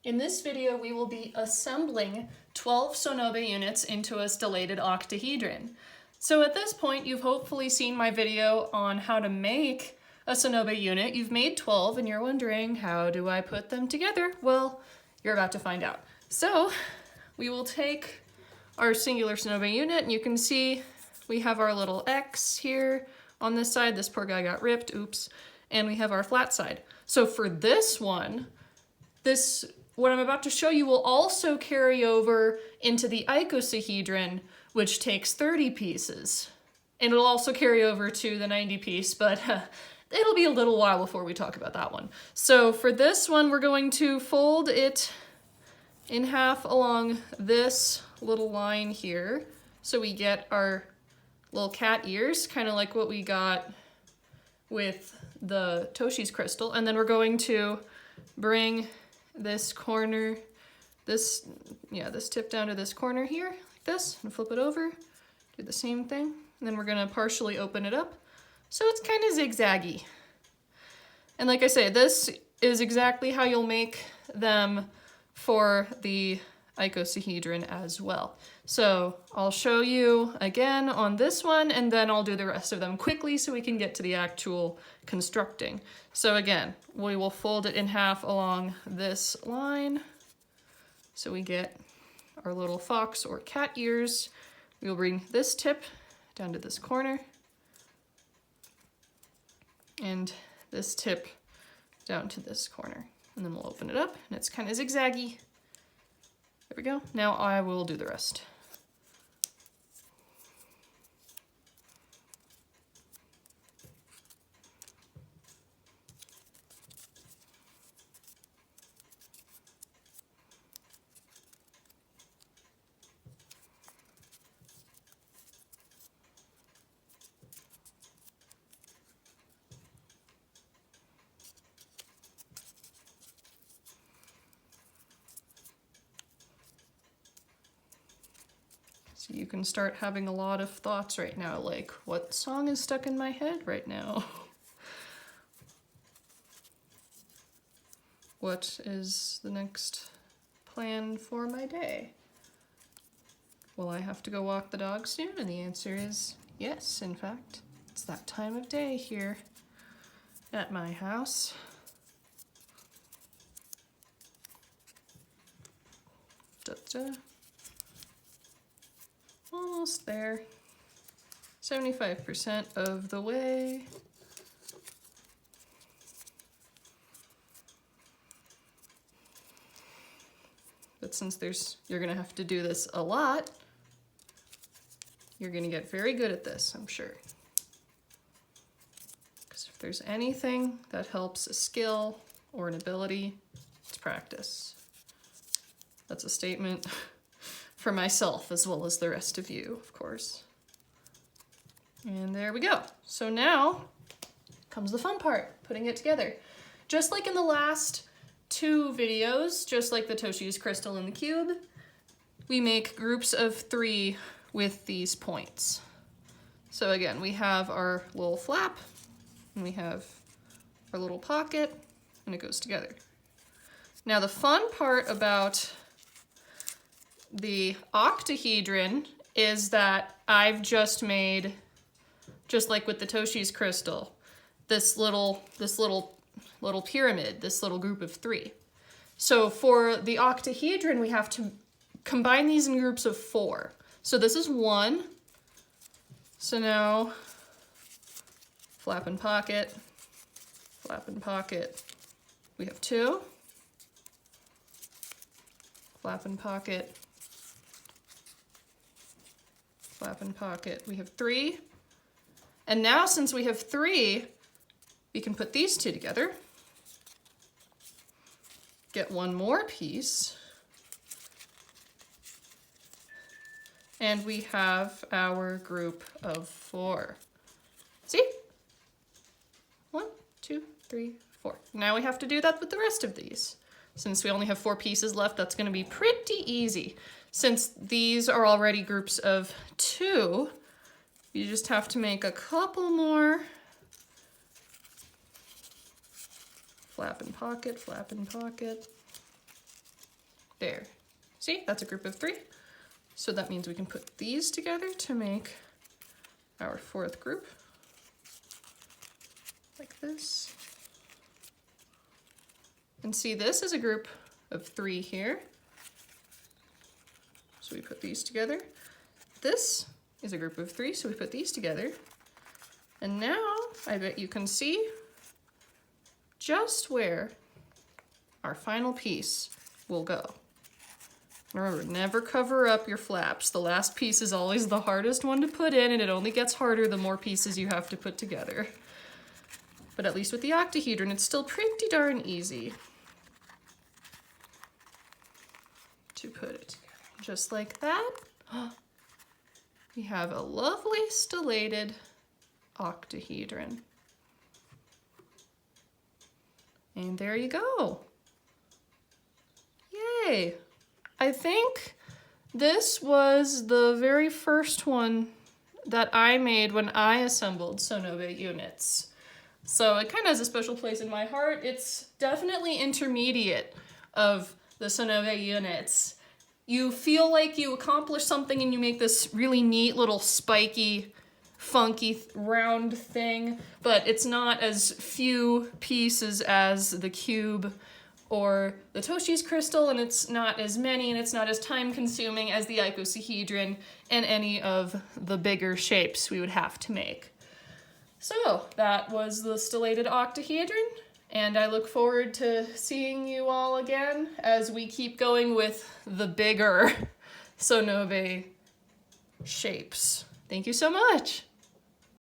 In this video, we will be assembling 12 Sonobe units into a stellated octahedron. So at this point, you've hopefully seen my video on how to make a Sonobe unit. You've made 12 and you're wondering, how do I put them together? Well, you're about to find out. So we will take our singular Sonobe unit, and you can see we have our little X here on this side. This poor guy got ripped, oops. And we have our flat side. So for this one, what I'm about to show you will also carry over into the icosahedron, which takes 30 pieces. And it'll also carry over to the 90 piece, but it'll be a little while before we talk about that one. So for this one, we're going to fold it in half along this little line here. So we get our little cat ears, kind of like what we got with the Toshi's crystal. And then we're going to bring this corner, this tip down to this corner here, like this, and flip it over, do the same thing. And then we're gonna partially open it up. So it's kind of zigzaggy. And like I say, this is exactly how you'll make them for the icosahedron as well. So I'll show you again on this one, and then I'll do the rest of them quickly so we can get to the actual constructing. So again, we will fold it in half along this line. So we get our little fox or cat ears. We will bring this tip down to this corner, and this tip down to this corner. And then we'll open it up, and it's kind of zigzaggy. There we go. Now I will do the rest. So you can start having a lot of thoughts right now, like, what song is stuck in my head right now? What is the next plan for my day? Will I have to go walk the dog soon? And the answer is yes, in fact. It's that time of day here at my house. Da-da. Almost there. 75% of the way. But since you're gonna have to do this a lot, you're gonna get very good at this, I'm sure. Because if there's anything that helps a skill or an ability, it's practice. That's a statement for myself as well as the rest of you, of course. And there we go. So now comes the fun part, putting it together. Just like in the last two videos, just like the Toshi's crystal and the cube, we make groups of 3 with these points. So again, we have our little flap, and we have our little pocket, and it goes together. Now the fun part about the octahedron is that I've just made, just like with the Toshi's crystal, this little pyramid, this little group of 3. So for the octahedron, we have to combine these in groups of 4. So this is 1. So now flap and pocket, flap and pocket. We have 2. Flap and pocket, flap and pocket. We have 3. And now since we have 3, we can put these 2 together. Get 1 more piece. And we have our group of 4. See? 1, 2, 3, 4. Now we have to do that with the rest of these. Since we only have 4 pieces left, that's going to be pretty easy. Since these are already groups of 2, you just have to make a couple more. Flap and pocket, There. See, that's a group of 3. So that means we can put these together to make our 4th group. Like this. And see, this is a group of 3 here. So we put these together. This is a group of 3, so we put these together. And now, I bet you can see just where our final piece will go. Remember, never cover up your flaps. The last piece is always the hardest one to put in, and it only gets harder the more pieces you have to put together. But at least with the octahedron, it's still pretty darn easy to put it together. Just like that, we have a lovely stellated octahedron. And there you go. Yay! I think this was the very first one that I made when I assembled Sonobe units. So it kind of has a special place in my heart. It's definitely intermediate of the Sonobe units. You feel like you accomplished something and you make this really neat little spiky, funky, round thing, but it's not as few pieces as the cube or the Toshi's crystal, and it's not as many, and it's not as time-consuming as the icosahedron and any of the bigger shapes we would have to make. So that was the Stellated Octahedron, and I look forward to seeing you all again as we keep going with the bigger Sonobe shapes. Thank you so much!